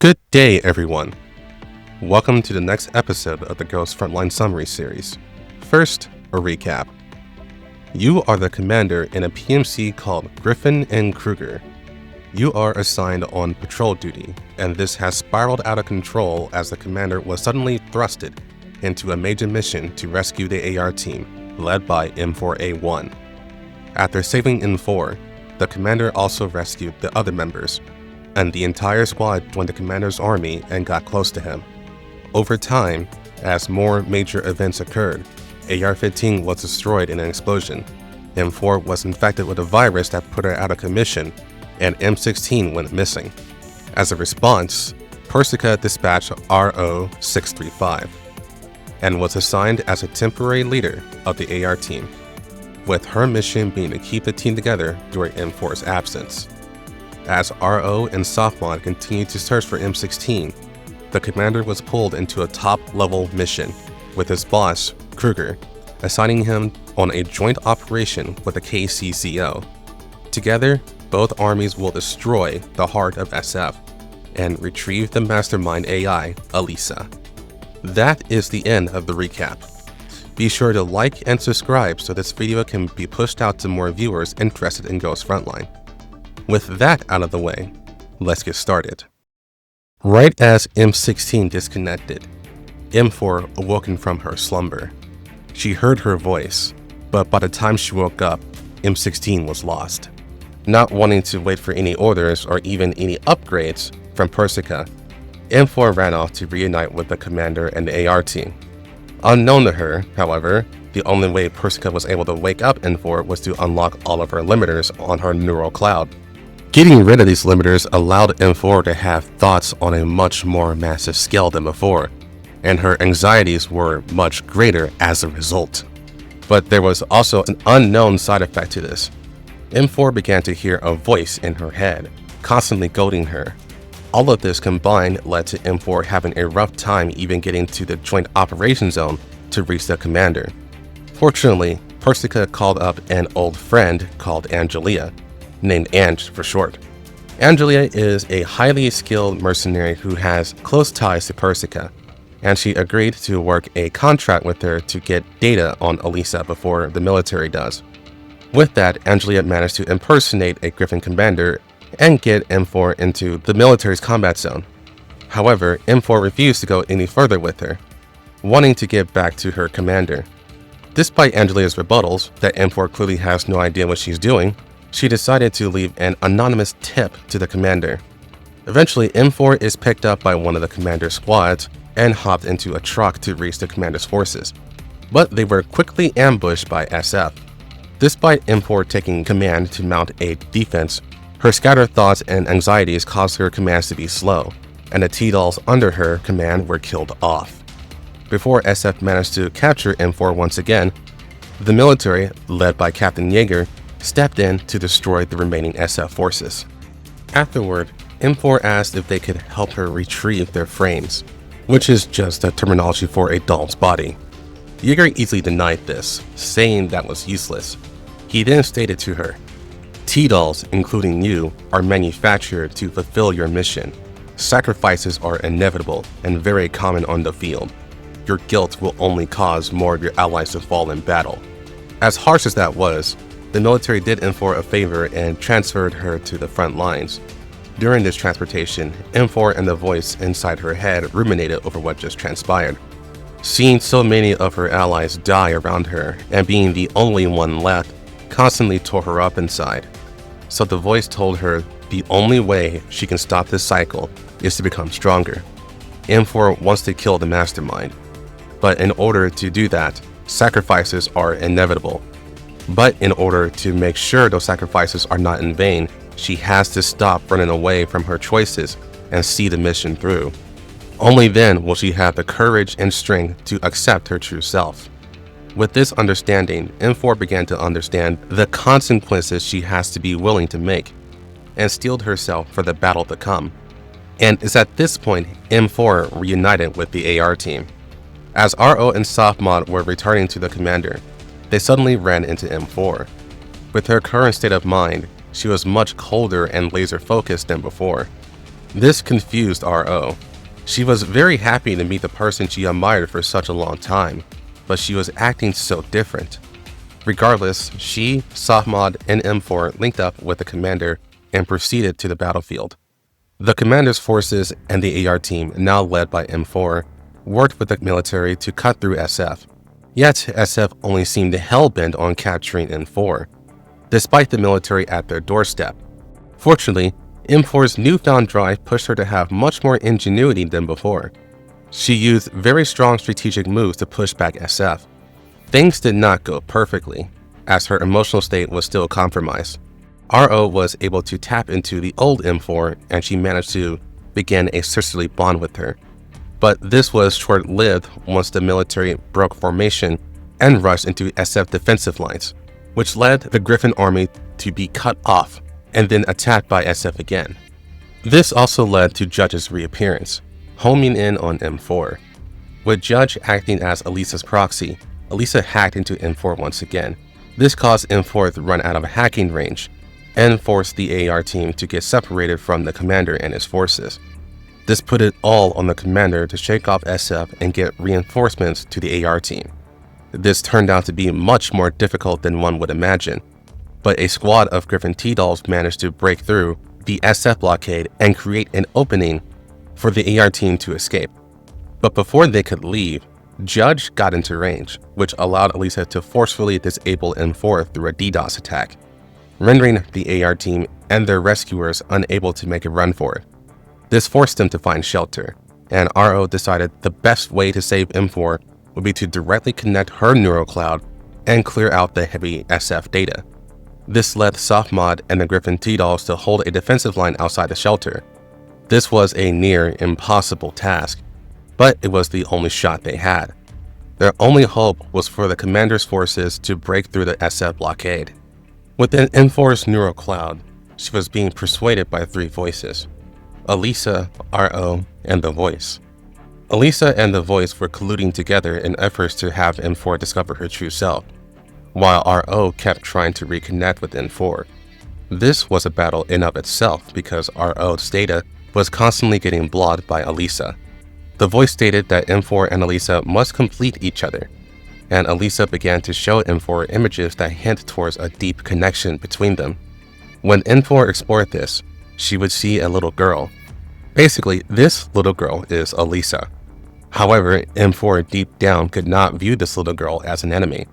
Good day, everyone. Welcome to the next episode of the Ghost Frontline Summary Series. First, a recap. You are the commander in a PMC called Griffin and Kruger. You are assigned on patrol duty, and this has spiraled out of control as the commander was suddenly thrusted into a major mission to rescue the AR team, led by M4A1. After saving M4, the commander also rescued the other members, and the entire squad joined the commander's army and got close to him. Over time, as more major events occurred, AR-15 was destroyed in an explosion, M4 was infected with a virus that put her out of commission, and M16 went missing. As a response, Persica dispatched RO-635, and was assigned as a temporary leader of the AR team, with her mission being to keep the team together during M4's absence. As RO and Softmod continued to search for M16, the commander was pulled into a top-level mission with his boss, Kruger, assigning him on a joint operation with the KCCO. Together, both armies will destroy the heart of SF and retrieve the mastermind AI, Elisa. That is the end of the recap. Be sure to like and subscribe so this video can be pushed out to more viewers interested in Ghost Frontline. With that out of the way, let's get started. Right as M16 disconnected, M4 awoken from her slumber. She heard her voice, but by the time she woke up, M16 was lost. Not wanting to wait for any orders or even any upgrades from Persica, M4 ran off to reunite with the commander and the AR team. Unknown to her, however, the only way Persica was able to wake up M4 was to unlock all of her limiters on her neural cloud. Getting rid of these limiters allowed M4 to have thoughts on a much more massive scale than before, and her anxieties were much greater as a result. But there was also an unknown side effect to this. M4 began to hear a voice in her head, constantly goading her. All of this combined led to M4 having a rough time even getting to the joint operation zone to reach the commander. Fortunately, Persica called up an old friend called Angelia, named Ange for short. Angelia is a highly skilled mercenary who has close ties to Persica, and she agreed to work a contract with her to get data on Elisa before the military does. With that, Angelia managed to impersonate a Griffin commander and get M4 into the military's combat zone. However, M4 refused to go any further with her, wanting to get back to her commander. Despite Angelia's rebuttals that M4 clearly has no idea what she's doing, she decided to leave an anonymous tip to the commander. Eventually, M4 is picked up by one of the commander's squads and hopped into a truck to reach the commander's forces, but they were quickly ambushed by SF. Despite M4 taking command to mount a defense, her scattered thoughts and anxieties caused her commands to be slow, and the T-Dolls under her command were killed off. Before SF managed to capture M4 once again, the military, led by Captain Yeager, stepped in to destroy the remaining SF forces. Afterward, M4 asked if they could help her retrieve their frames, which is just a terminology for a doll's body. Yeager easily denied this, saying that was useless. He then stated to her, "T-Dolls, including you, are manufactured to fulfill your mission. Sacrifices are inevitable and very common on the field. Your guilt will only cause more of your allies to fall in battle." As harsh as that was, the military did M4 a favor and transferred her to the front lines. During this transportation, M4 and the voice inside her head ruminated over what just transpired. Seeing so many of her allies die around her and being the only one left constantly tore her up inside. So the voice told her the only way she can stop this cycle is to become stronger. M4 wants to kill the mastermind, but in order to do that, sacrifices are inevitable. But in order to make sure those sacrifices are not in vain, she has to stop running away from her choices and see the mission through. Only then will she have the courage and strength to accept her true self. With this understanding, M4 began to understand the consequences she has to be willing to make, and steeled herself for the battle to come. And it's at this point M4 reunited with the AR team. As RO and Softmod were returning to the commander, they suddenly ran into M4. With her current state of mind, she was much colder and laser focused than before. This confused RO. She was very happy to meet the person she admired for such a long time, but she was acting so different. Regardless, she, Softmod, and M4 linked up with the commander and proceeded to the battlefield. The commander's forces and the AR team, now led by M4, worked with the military to cut through SF. Yet, SF only seemed hell-bent on capturing M4, despite the military at their doorstep. Fortunately, M4's newfound drive pushed her to have much more ingenuity than before. She used very strong strategic moves to push back SF. Things did not go perfectly, as her emotional state was still compromised. RO was able to tap into the old M4 and she managed to begin a sisterly bond with her. But this was short-lived once the military broke formation and rushed into SF defensive lines, which led the Griffin army to be cut off and then attacked by SF again. This also led to Judge's reappearance, homing in on M4. With Judge acting as Elisa's proxy, Elisa hacked into M4 once again. This caused M4 to run out of hacking range and forced the AR team to get separated from the commander and his forces. This put it all on the commander to shake off SF and get reinforcements to the AR team. This turned out to be much more difficult than one would imagine, but a squad of Griffin T-Dolls managed to break through the SF blockade and create an opening for the AR team to escape. But before they could leave, Judge got into range, which allowed Elisa to forcefully disable M4 through a DDoS attack, rendering the AR team and their rescuers unable to make a run for it. This forced them to find shelter, and RO decided the best way to save M4 would be to directly connect her neural cloud and clear out the heavy SF data. This led Softmod and the Griffin T-Dolls to hold a defensive line outside the shelter. This was a near impossible task, but it was the only shot they had. Their only hope was for the commander's forces to break through the SF blockade. Within M4's neural cloud, she was being persuaded by three voices: Elisa, RO, and the Voice. Elisa and the Voice were colluding together in efforts to have M4 discover her true self, while RO kept trying to reconnect with M4. This was a battle in of itself because RO's data was constantly getting blocked by Elisa. The Voice stated that M4 and Elisa must complete each other, and Elisa began to show M4 images that hint towards a deep connection between them. When M4 explored this, she would see a little girl. Basically, this little girl is Elisa. However, M4 deep down could not view this little girl as an enemy.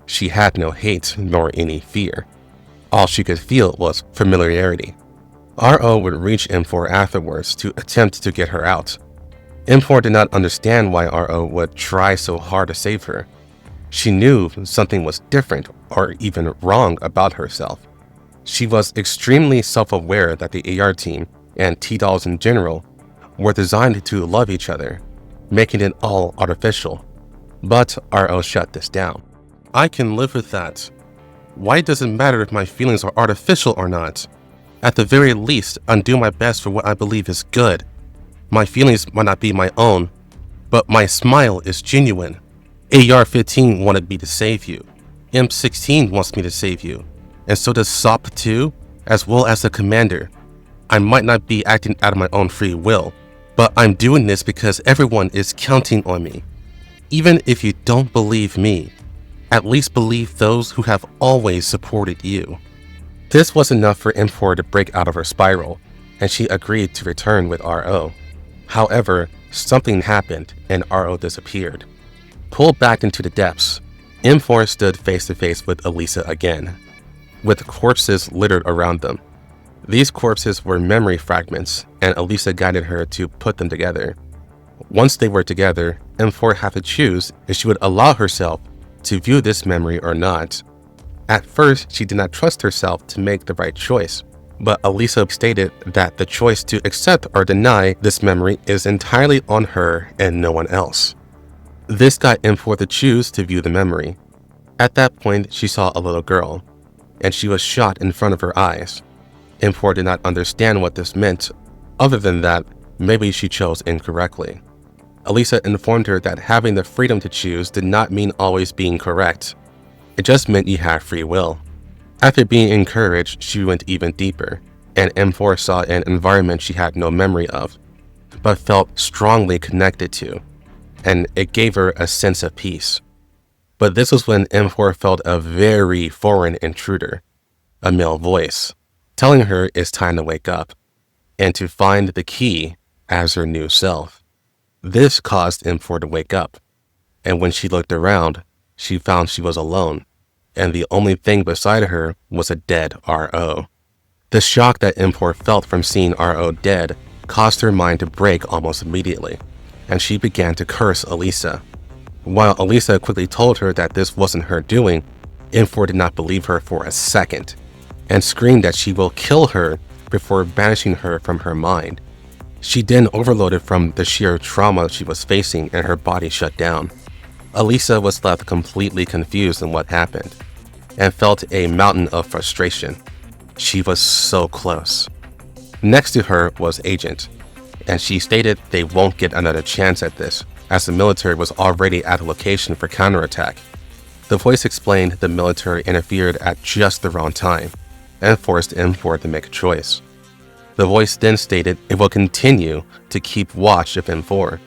She had no hate nor any fear. All she could feel was familiarity. RO would reach M4 afterwards to attempt to get her out. M4 did not understand why RO would try so hard to save her. She knew something was different or even wrong about herself. She was extremely self-aware that the AR team and T-Dolls in general were designed to love each other, making it all artificial. But RO shut this down. I can live with that. Why does it matter if my feelings are artificial or not? At the very least, I'm doing my best for what I believe is good. My feelings might not be my own, but my smile is genuine. AR-15 wanted me to save you. M16 wants me to save you. And so does SOP 2, as well as the commander. I might not be acting out of my own free will, but I'm doing this because everyone is counting on me. Even if you don't believe me, at least believe those who have always supported you. This was enough for M4 to break out of her spiral, and she agreed to return with RO. However, something happened and RO disappeared. Pulled back into the depths, M4 stood face to face with Elisa again, with corpses littered around them. These corpses were memory fragments, and Elisa guided her to put them together. Once they were together, M4 had to choose if she would allow herself to view this memory or not. At first, she did not trust herself to make the right choice, but Elisa stated that the choice to accept or deny this memory is entirely on her and no one else. This got M4 to choose to view the memory. At that point, she saw a little girl, and she was shot in front of her eyes. M4 did not understand what this meant, other than that maybe she chose incorrectly. Elisa informed her that having the freedom to choose did not mean always being correct. It just meant you had free will. After being encouraged, she went even deeper. and M4 saw an environment she had no memory of, but felt strongly connected to, and it gave her a sense of peace. But this was when M4 felt a very foreign intruder, a male voice, telling her it's time to wake up, and to find the key as her new self. This caused M4 to wake up, and when she looked around, she found she was alone, and the only thing beside her was a dead RO. The shock that M4 felt from seeing RO dead caused her mind to break almost immediately, and she began to curse Elisa. While Elisa quickly told her that this wasn't her doing, M4 did not believe her for a second, and screamed that she will kill her before banishing her from her mind. She then overloaded from the sheer trauma she was facing, and her body shut down. Elisa was left completely confused in what happened, and felt a mountain of frustration. She was so close. Next to her was Agent, and she stated they won't get another chance at this, as the military was already at the location for counterattack. The voice explained the military interfered at just the wrong time, and forced M4 to make a choice. The voice then stated it will continue to keep watch of M4,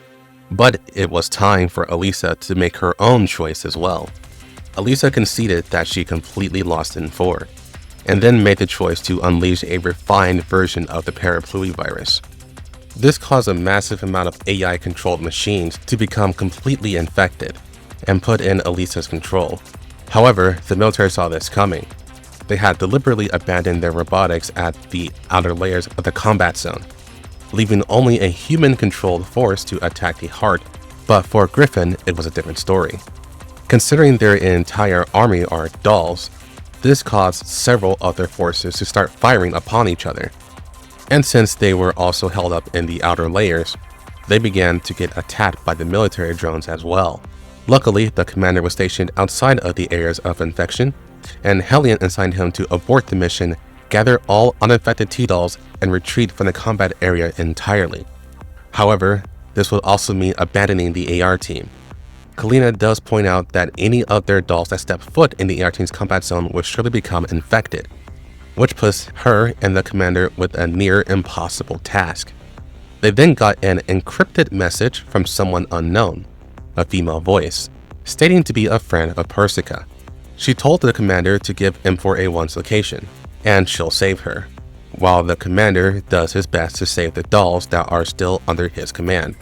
but it was time for Elisa to make her own choice as well. Elisa conceded that she completely lost M4, and then made the choice to unleash a refined version of the parapluie virus. This caused a massive amount of AI-controlled machines to become completely infected and put in Elisa's control. However, the military saw this coming. They had deliberately abandoned their robotics at the outer layers of the combat zone, leaving only a human-controlled force to attack the heart, but for Griffin, it was a different story. Considering their entire army are dolls, this caused several other forces to start firing upon each other. And since they were also held up in the outer layers, they began to get attacked by the military drones as well. Luckily, the commander was stationed outside of the areas of infection, and Hellion assigned him to abort the mission, gather all unaffected T-dolls, and retreat from the combat area entirely. However, this would also mean abandoning the AR team. Kalina does point out that any of their dolls that step foot in the AR team's combat zone would surely become infected, which puts her and the commander with a near impossible task. They then got an encrypted message from someone unknown, a female voice, stating to be a friend of Persica. She told the commander to give M4A1's location, and she'll save her, while the commander does his best to save the dolls that are still under his command.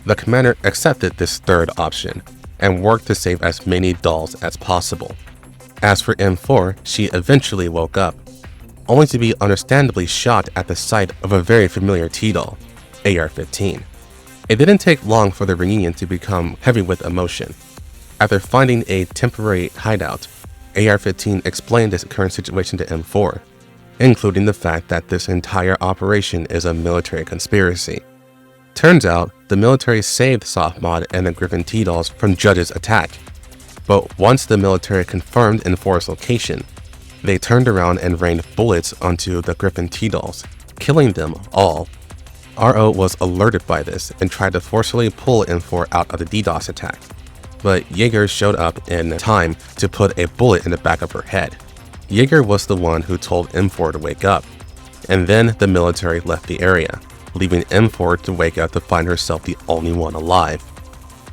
The commander accepted this third option, and worked to save as many dolls as possible. As for M4, she eventually woke up, only to be understandably shocked at the sight of a very familiar T-doll, AR-15. It didn't take long for the reunion to become heavy with emotion. After finding a temporary hideout, AR-15 explained his current situation to M4, including the fact that this entire operation is a military conspiracy. Turns out, the military saved Softmod and the Griffin T-dolls from Judge's attack, but once the military confirmed M4's location, they turned around and rained bullets onto the Griffin T-dolls, killing them all. RO was alerted by this and tried to forcefully pull M4 out of the DDoS attack, but Jaeger showed up in time to put a bullet in the back of her head. Jaeger was the one who told M4 to wake up, and then the military left the area, leaving M4 to wake up to find herself the only one alive.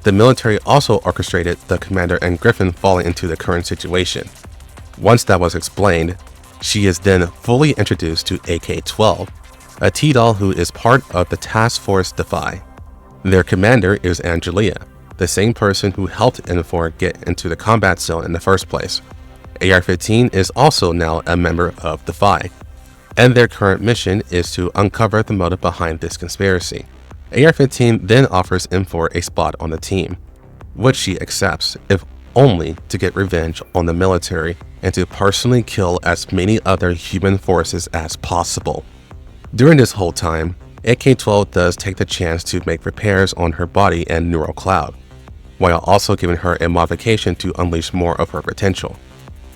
The military also orchestrated the commander and Griffin falling into the current situation. Once that was explained, she is then fully introduced to AK-12, a T-doll who is part of the task force Defy. Their commander is Angelia, the same person who helped M4 get into the combat zone in the first place. AR-15 is also now a member of Defy, and their current mission is to uncover the motive behind this conspiracy. AR-15 then offers M4 a spot on the team, which she accepts, if only to get revenge on the military and to personally kill as many other human forces as possible. During this whole time, AK-12 does take the chance to make repairs on her body and neural cloud, while also giving her a modification to unleash more of her potential.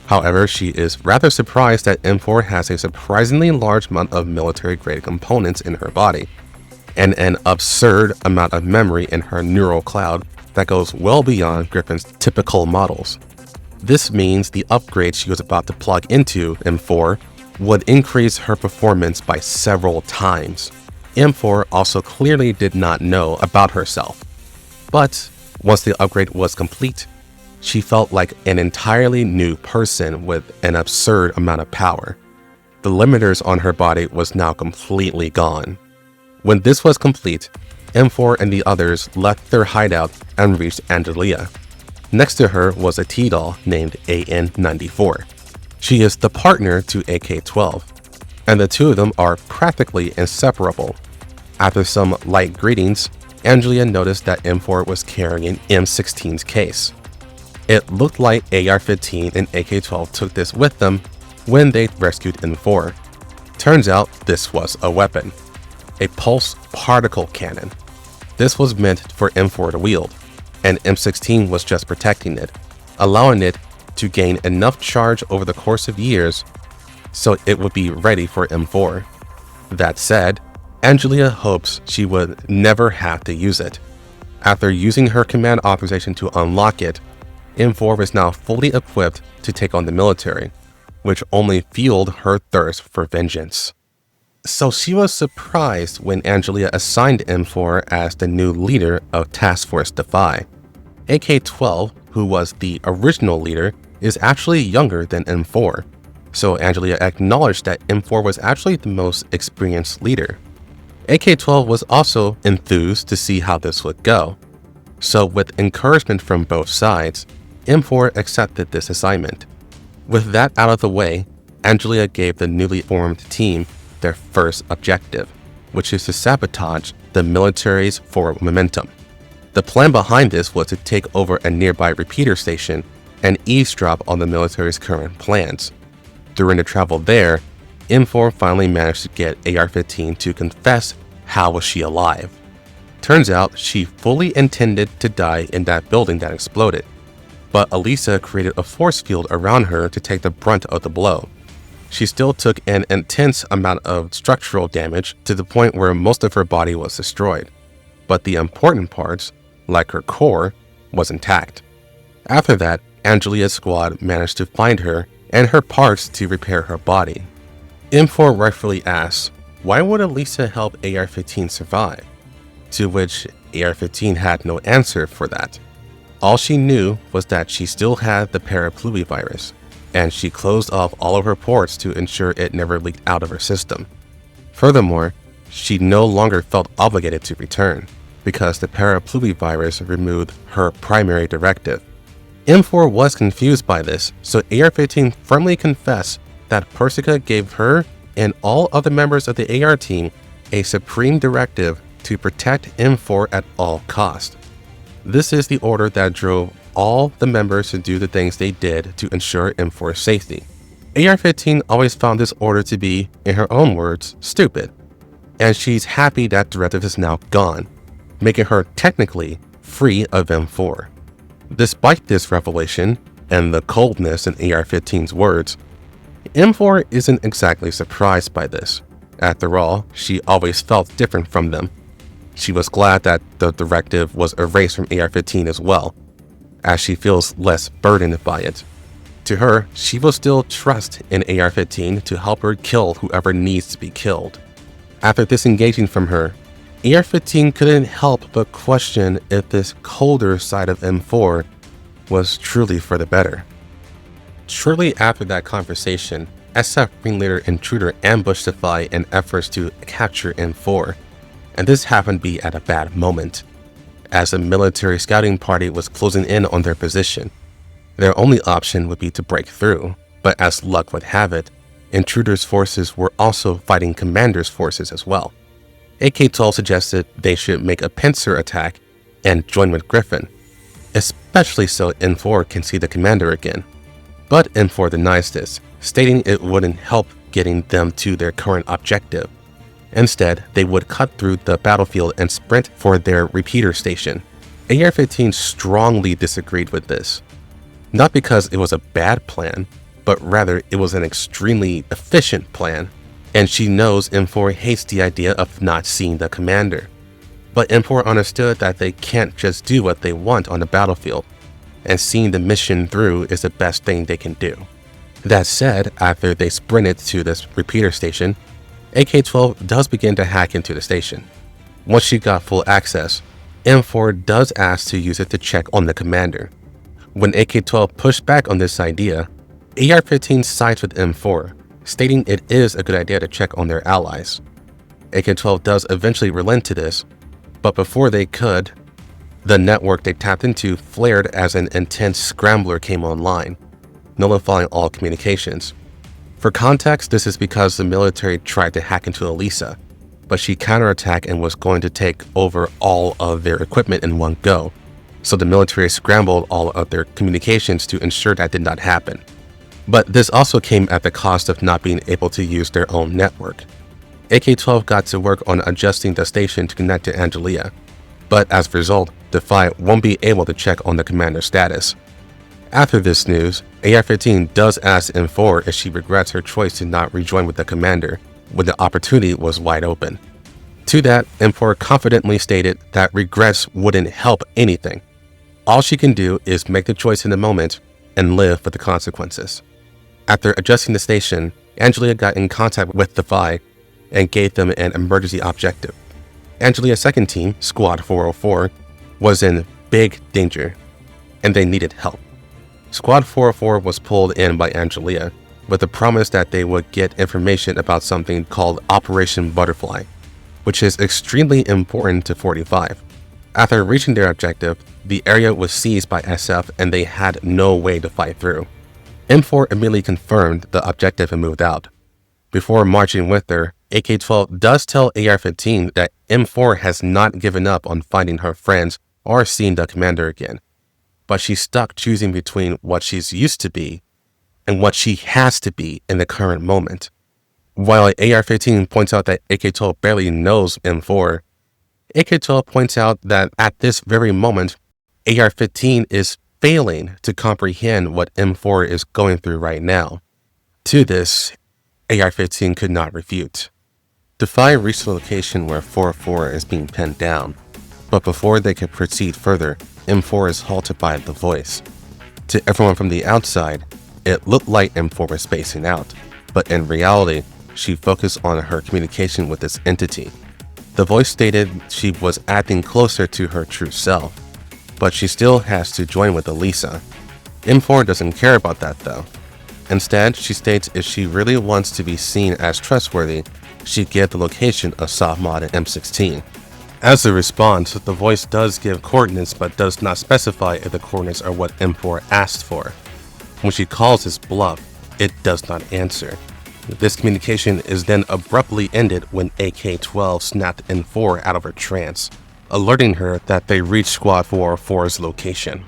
However, she is rather surprised that M4 has a surprisingly large amount of military-grade components in her body, and an absurd amount of memory in her neural cloud that goes well beyond Griffin's typical models. This means the upgrade she was about to plug into M4 would increase her performance by several times. M4 also clearly did not know about herself. But once the upgrade was complete, she felt like an entirely new person with an absurd amount of power. The limiters on her body was now completely gone. When this was complete, M4 and the others left their hideout and reached Angelia. Next to her was a T-doll named AN94. She is the partner to AK-12, and the two of them are practically inseparable. After some light greetings, Angelia noticed that M4 was carrying M16's case. It looked like AR-15 and AK-12 took this with them when they rescued M4. Turns out this was a weapon, a pulse particle cannon. This was meant for M4 to wield, and M16 was just protecting it, allowing it to gain enough charge over the course of years so it would be ready for M4. That said, Angelia hopes she would never have to use it. After using her command authorization to unlock it, M4 was now fully equipped to take on the military, which only fueled her thirst for vengeance. So she was surprised when Angelia assigned M4 as the new leader of Task Force Defy. AK-12, who was the original leader, is actually younger than M4, so Angelia acknowledged that M4 was actually the most experienced leader. AK-12 was also enthused to see how this would go, so with encouragement from both sides, M4 accepted this assignment. With that out of the way, Angelia gave the newly formed team their first objective, which is to sabotage the military's forward momentum. The plan behind this was to take over a nearby repeater station and eavesdrop on the military's current plans. During the travel there, M4 finally managed to get AR-15 to confess how was she alive. Turns out she fully intended to die in that building that exploded, but Elisa created a force field around her to take the brunt of the blow. She still took an intense amount of structural damage to the point where most of her body was destroyed, but the important parts, like her core, was intact. After that, Angelia's squad managed to find her and her parts to repair her body. M4 rightfully asks, why would Elisa help AR-15 survive? To which AR-15 had no answer for that. All she knew was that she still had the parapluie virus, and she closed off all of her ports to ensure it never leaked out of her system. Furthermore, she no longer felt obligated to return, because the parapluie virus removed her primary directive. M4 was confused by this, so AR-15 firmly confessed that Persica gave her and all other members of the AR team a supreme directive to protect M4 at all costs. This is the order that drove all the members to do the things they did to ensure M4's safety. AR-15 always found this order to be, in her own words, stupid, and she's happy that directive is now gone, making her technically free of M4. Despite this revelation, and the coldness in AR-15's words, M4 isn't exactly surprised by this. After all, she always felt different from them. She was glad that the directive was erased from AR-15 as well, as she feels less burdened by it. To her, she will still trust in AR-15 to help her kill whoever needs to be killed. After disengaging from her, AR-15 couldn't help but question if this colder side of M4 was truly for the better. Shortly after that conversation, SF ringleader Intruder ambushed Defy in efforts to capture M4, and this happened to be at a bad moment, as a military scouting party was closing in on their position. Their only option would be to break through, but as luck would have it, Intruder's forces were also fighting Commander's forces as well. AK-12 suggested they should make a pincer attack and join with Griffin, especially so M4 can see the Commander again. But M4 denies this, stating it wouldn't help getting them to their current objective. Instead, they would cut through the battlefield and sprint for their repeater station. AR-15 strongly disagreed with this. Not because it was a bad plan, but rather it was an extremely efficient plan, and she knows M4 hates the idea of not seeing the Commander. But M4 understood that they can't just do what they want on the battlefield, and seeing the mission through is the best thing they can do. That said, after they sprinted to this repeater station, AK-12 does begin to hack into the station. Once she got full access, M4 does ask to use it to check on the commander. When AK-12 pushed back on this idea, AR-15 sides with M4, stating it is a good idea to check on their allies. AK-12 does eventually relent to this, but before they could, the network they tapped into flared as an intense scrambler came online, nullifying all communications. For context, this is because the military tried to hack into Elisa, but she counterattacked and was going to take over all of their equipment in one go, so the military scrambled all of their communications to ensure that did not happen. But this also came at the cost of not being able to use their own network. AK-12 got to work on adjusting the station to connect to Angelia, but as a result, Defy won't be able to check on the commander's status. After this news, AR-15 does ask M4 if she regrets her choice to not rejoin with the commander when the opportunity was wide open. To that, M4 confidently stated that regrets wouldn't help anything. All she can do is make the choice in the moment and live with the consequences. After adjusting the station, Angelia got in contact with Defy and gave them an emergency objective. Angelia's second team, Squad 404, was in big danger, and they needed help. Squad 404 was pulled in by Angelia with the promise that they would get information about something called Operation Butterfly, which is extremely important to 45. After reaching their objective, the area was seized by SF and they had no way to fight through. M4 immediately confirmed the objective and moved out. Before marching with her, AK-12 does tell AR-15 that M4 has not given up on finding her friends or seeing the commander again, but she's stuck choosing between what she's used to be and what she has to be in the current moment. While AR-15 points out that AK-12 barely knows M4, AK-12 points out that at this very moment, AR-15 is failing to comprehend what M4 is going through right now. To this, AR-15 could not refute. Defy reached the location where 404 is being pinned down, but before they could proceed further, M4 is halted by the voice. To everyone from the outside, it looked like M4 was spacing out, but in reality, she focused on her communication with this entity. The voice stated she was acting closer to her true self, but she still has to join with Elisa. M4 doesn't care about that though. Instead, she states if she really wants to be seen as trustworthy, she'd give the location of soft mod and M16. As a response, the voice does give coordinates but does not specify if the coordinates are what M4 asked for. When she calls his bluff, it does not answer. This communication is then abruptly ended when AK-12 snapped M4 out of her trance, alerting her that they reached Squad 404's location.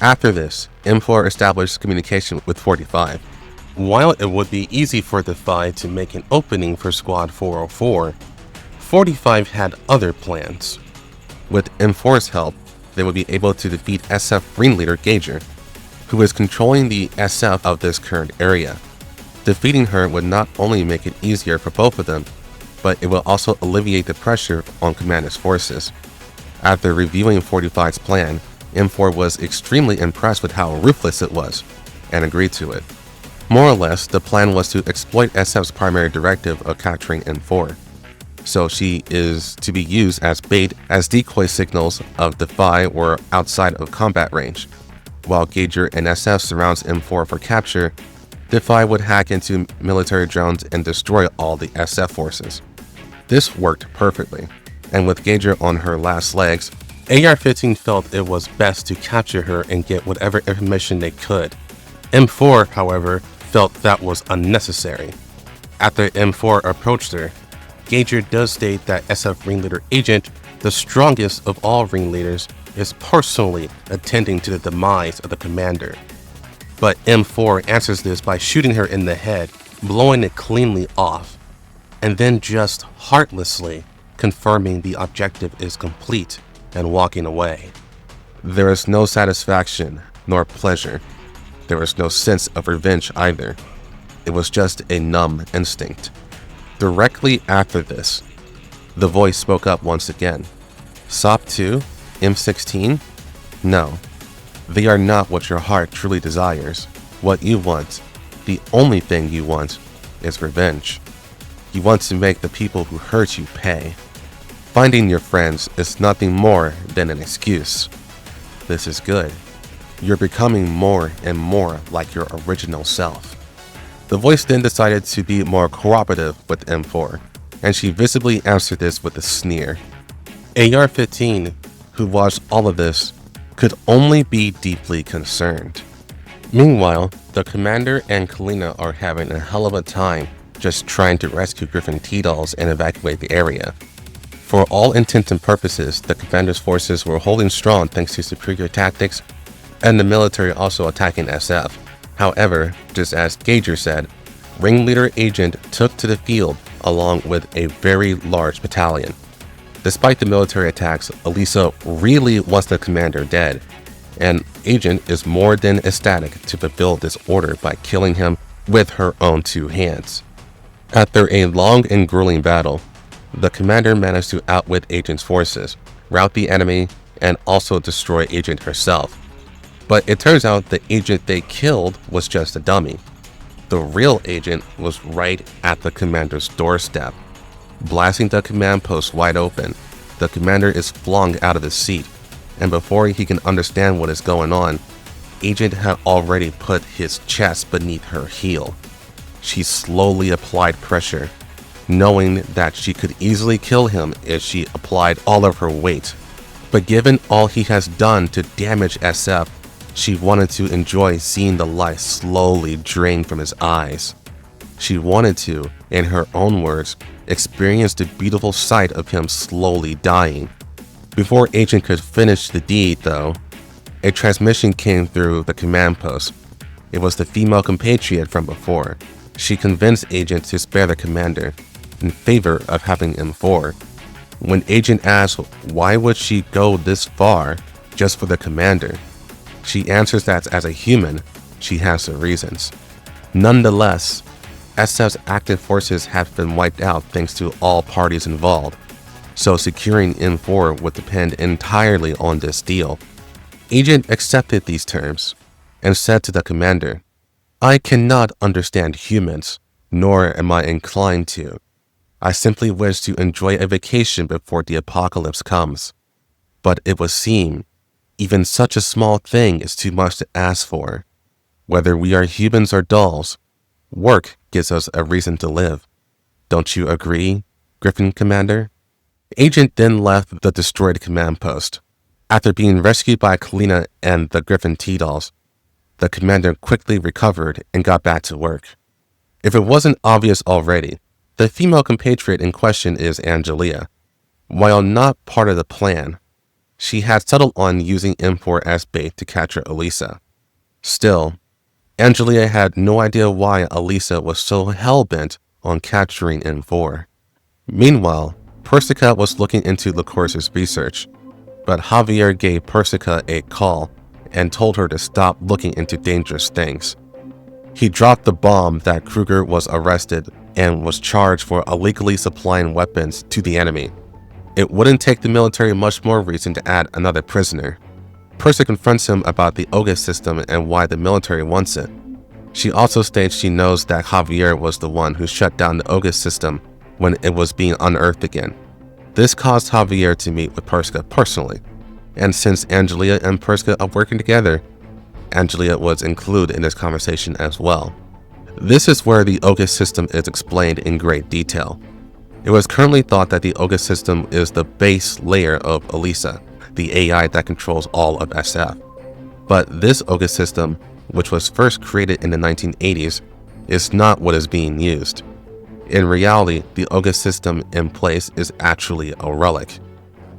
After this, M4 established communication with 45. While it would be easy for Defy to make an opening for Squad 404, 45 had other plans. With M4's help, they would be able to defeat SF ringleader Gauger, who is controlling the SF of this current area. Defeating her would not only make it easier for both of them, but it will also alleviate the pressure on Commander's forces. After reviewing 45's plan, M4 was extremely impressed with how ruthless it was, and agreed to it. More or less, the plan was to exploit SF's primary directive of capturing M4, so she is to be used as bait as decoy signals of Defy were outside of combat range. While Gauger and SF surrounds M4 for capture, Defy would hack into military drones and destroy all the SF forces. This worked perfectly, and with Gauger on her last legs, AR-15 felt it was best to capture her and get whatever information they could. M4, however, felt that was unnecessary. After M4 approached her, Gauger does state that SF ringleader agent, the strongest of all ringleaders, is personally attending to the demise of the commander. But M4 answers this by shooting her in the head, blowing it cleanly off, and then just heartlessly confirming the objective is complete and walking away. There is no satisfaction nor pleasure. There was no sense of revenge either. It was just a numb instinct. Directly after this, the voice spoke up once again. SOP 2? M16? No. They are not what your heart truly desires. What you want the only thing you want is revenge. You want to make the people who hurt you pay. Finding your friends is nothing more than an excuse. This is good. You're becoming more and more like your original self. The voice then decided to be more cooperative with M4, and she visibly answered this with a sneer. AR-15, who watched all of this, could only be deeply concerned. Meanwhile, the commander and Kalina are having a hell of a time just trying to rescue Griffin T-Dolls and evacuate the area. For all intents and purposes, the commander's forces were holding strong thanks to superior tactics, and the military also attacking SF. However, just as Gager said, Ringleader Agent took to the field along with a very large battalion. Despite the military attacks, Elisa really wants the commander dead, and Agent is more than ecstatic to fulfill this order by killing him with her own two hands. After a long and grueling battle, the commander managed to outwit Agent's forces, rout the enemy, and also destroy Agent herself. But it turns out the agent they killed was just a dummy. The real agent was right at the commander's doorstep. Blasting the command post wide open, the commander is flung out of his seat, and before he can understand what is going on, Agent had already put his chest beneath her heel. She slowly applied pressure, knowing that she could easily kill him if she applied all of her weight. But given all he has done to damage SF, she wanted to enjoy seeing the light slowly drain from his eyes. She wanted to, in her own words, experience the beautiful sight of him slowly dying. Before Agent could finish the deed, though, a transmission came through the command post. It was the female compatriot from before. She convinced Agent to spare the commander in favor of having M4. When Agent asked why would she go this far just for the commander, she answers that as a human, she has her reasons. Nonetheless, SF's active forces have been wiped out thanks to all parties involved, so securing M4 would depend entirely on this deal. Agent accepted these terms and said to the commander, "I cannot understand humans, nor am I inclined to. I simply wish to enjoy a vacation before the apocalypse comes. But it would seem even such a small thing is too much to ask for. Whether we are humans or dolls, work gives us a reason to live. Don't you agree, Griffin Commander?" Agent then left the destroyed command post. After being rescued by Kalina and the Griffin T-Dolls, the commander quickly recovered and got back to work. If it wasn't obvious already, the female compatriot in question is Angelia. While not part of the plan, she had settled on using M4 as bait to capture Elisa. Still, Angelia had no idea why Elisa was so hell-bent on capturing M4. Meanwhile, Persica was looking into LaCourse's research, but Javier gave Persica a call and told her to stop looking into dangerous things. He dropped the bomb that Kruger was arrested and was charged for illegally supplying weapons to the enemy. It wouldn't take the military much more reason to add another prisoner. Persica confronts him about the OGIS system and why the military wants it. She also states she knows that Javier was the one who shut down the OGIS system when it was being unearthed again. This caused Javier to meet with Persica personally, and since Angelia and Persica are working together, Angelia was included in this conversation as well. This is where the OGIS system is explained in great detail. It was currently thought that the OGIS system is the base layer of Elisa, the AI that controls all of SF. But this OGIS system, which was first created in the 1980s, is not what is being used. In reality, the OGIS system in place is actually a relic.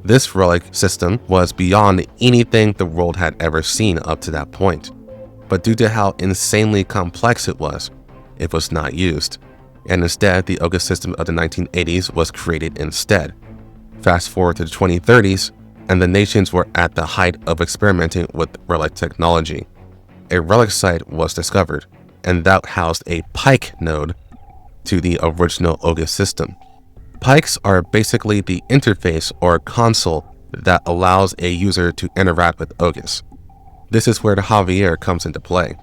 This relic system was beyond anything the world had ever seen up to that point. But due to how insanely complex it was not used. And instead, the OGIS system of the 1980s was created instead. Fast forward to the 2030s, and the nations were at the height of experimenting with relic technology. A relic site was discovered, and that housed a Pike node to the original OGIS system. Pikes are basically the interface or console that allows a user to interact with OGIS. This is where the Javier comes into play.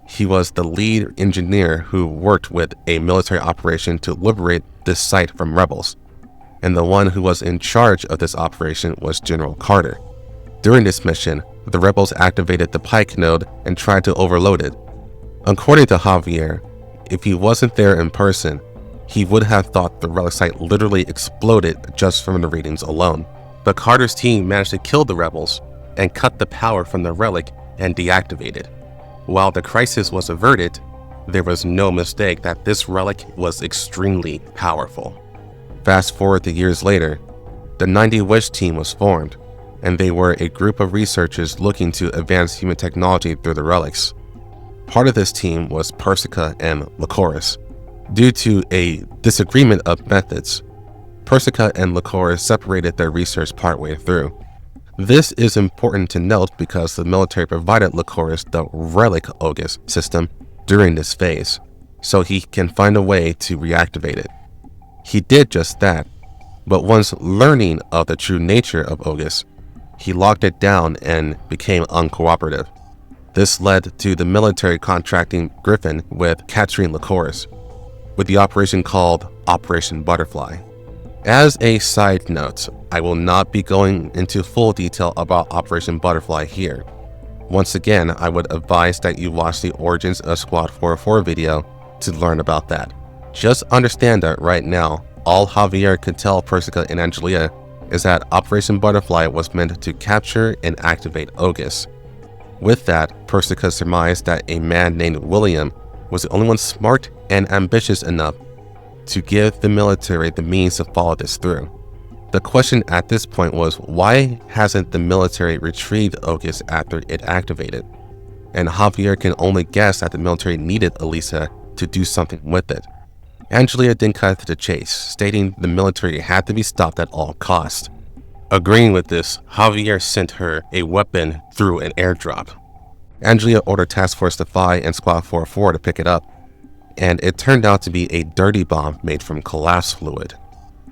He was the lead engineer who worked with a military operation to liberate this site from rebels, and the one who was in charge of this operation was General Carter. During this mission, the rebels activated the Pike node and tried to overload it. According to Javier, if he wasn't there in person, he would have thought the relic site literally exploded just from the readings alone. But Carter's team managed to kill the rebels and cut the power from the relic and deactivate it. While the crisis was averted, there was no mistake that this relic was extremely powerful. Fast forward to years later, the 90 Wish team was formed, and they were a group of researchers looking to advance human technology through the relics. Part of this team was Persica and Lycoris. Due to a disagreement of methods, Persica and Lycoris separated their research partway through. This is important to note because the military provided Lycoris the Relic Ogus system during this phase, so he can find a way to reactivate it. He did just that, but once learning of the true nature of Ogus, he locked it down and became uncooperative. This led to the military contracting Griffin with capturing Lycoris, with the operation called Operation Butterfly. As a side note, I will not be going into full detail about Operation Butterfly here. Once again, I would advise that you watch the Origins of Squad 404 video to learn about that. Just understand that right now, all Javier could tell Persica and Angelia is that Operation Butterfly was meant to capture and activate Ogus. With that, Persica surmised that a man named William was the only one smart and ambitious enough to give the military the means to follow this through. The question at this point was, why hasn't the military retrieved Ogus after it activated? And Javier can only guess that the military needed Elisa to do something with it. Angelia then cut to the chase, stating the military had to be stopped at all costs. Agreeing with this, Javier sent her a weapon through an airdrop. Angelia ordered Task Force Defy and Squad 404 to pick it up, and it turned out to be a dirty bomb made from collapse fluid.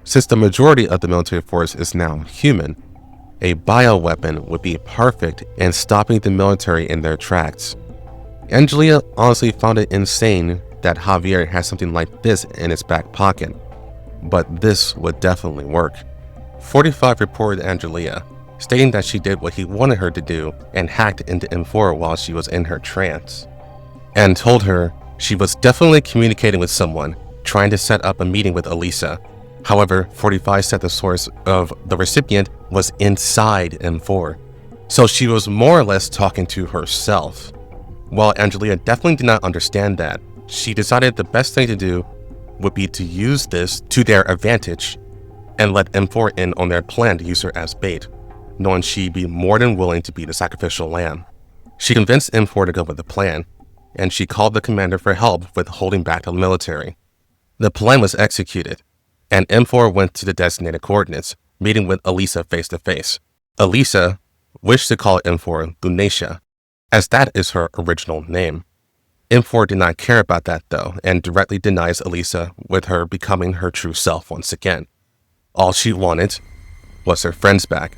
Since the majority of the military force is now human, a bioweapon would be perfect in stopping the military in their tracks. Angelia honestly found it insane that Javier had something like this in his back pocket, but this would definitely work. 45 reported Angelia, stating that she did what he wanted her to do and hacked into M4 while she was in her trance, and told her she was definitely communicating with someone, trying to set up a meeting with Elisa. However, 45 said the source of the recipient was inside M4, so she was more or less talking to herself. While Angelia definitely did not understand that, she decided the best thing to do would be to use this to their advantage and let M4 in on their plan to use her as bait, knowing she'd be more than willing to be the sacrificial lamb. She convinced M4 to go with the plan, and she called the commander for help with holding back the military. The plan was executed, and M4 went to the designated coordinates, meeting with Elisa face to face. Elisa wished to call M4 Lunacia, as that is her original name. M4 did not care about that though, and directly denies Elisa, with her becoming her true self once again. All she wanted was her friends back.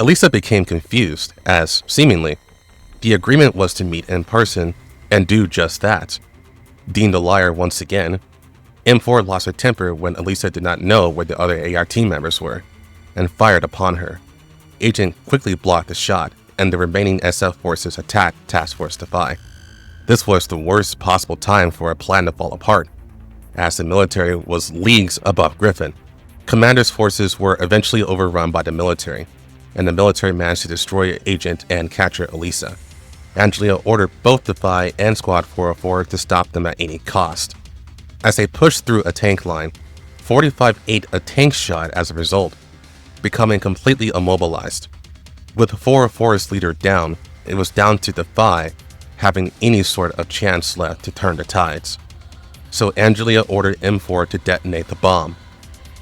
Elisa became confused, as, seemingly, the agreement was to meet in person and do just that. Deemed a liar once again, M4 lost her temper when Elisa did not know where the other AR team members were, and fired upon her. Agent quickly blocked the shot, and the remaining SF forces attacked Task Force Defy. This was the worst possible time for a plan to fall apart, as the military was leagues above Griffin. Commander's forces were eventually overrun by the military, and the military managed to destroy Agent and capture Elisa. Angelia ordered both Defy and Squad 404 to stop them at any cost. As they pushed through a tank line, 45 ate a tank shot as a result, becoming completely immobilized. With 404's leader down, it was down to Defy having any sort of chance left to turn the tides. So Angelia ordered M4 to detonate the bomb.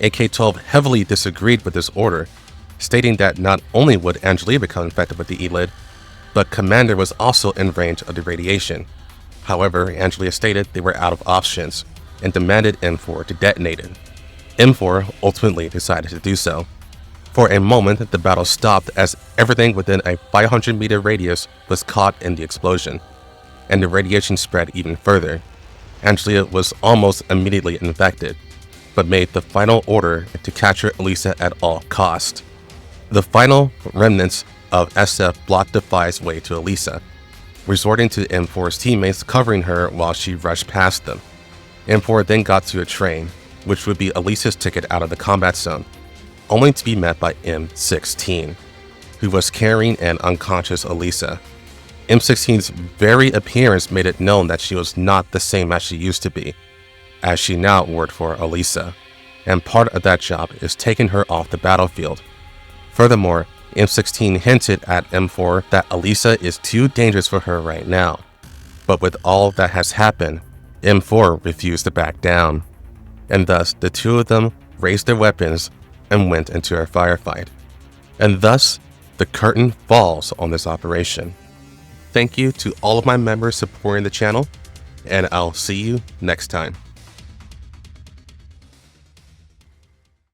AK-12 heavily disagreed with this order, stating that not only would Angelia become infected with the E-lid, but Commander was also in range of the radiation. However, Angelia stated they were out of options and demanded M4 to detonate it. M4 ultimately decided to do so. For a moment, the battle stopped as everything within a 500-meter radius was caught in the explosion. and the radiation spread even further. Angelia was almost immediately infected, but made the final order to capture Elisa at all costs. The final remnants of SF blocked Defy's way to Elisa, resorting to M4's teammates covering her while she rushed past them. M4 then got to a train, which would be Elisa's ticket out of the combat zone, only to be met by M16, who was carrying an unconscious Elisa. M16's very appearance made it known that she was not the same as she used to be, as she now worked for Elisa, and part of that job is taking her off the battlefield. Furthermore, M16 hinted at M4 that Elisa is too dangerous for her right now, but with all that has happened, M4 refused to back down, and thus the two of them raised their weapons and went into a firefight. And thus, the curtain falls on this operation. Thank you to all of my members supporting the channel, and I'll see you next time.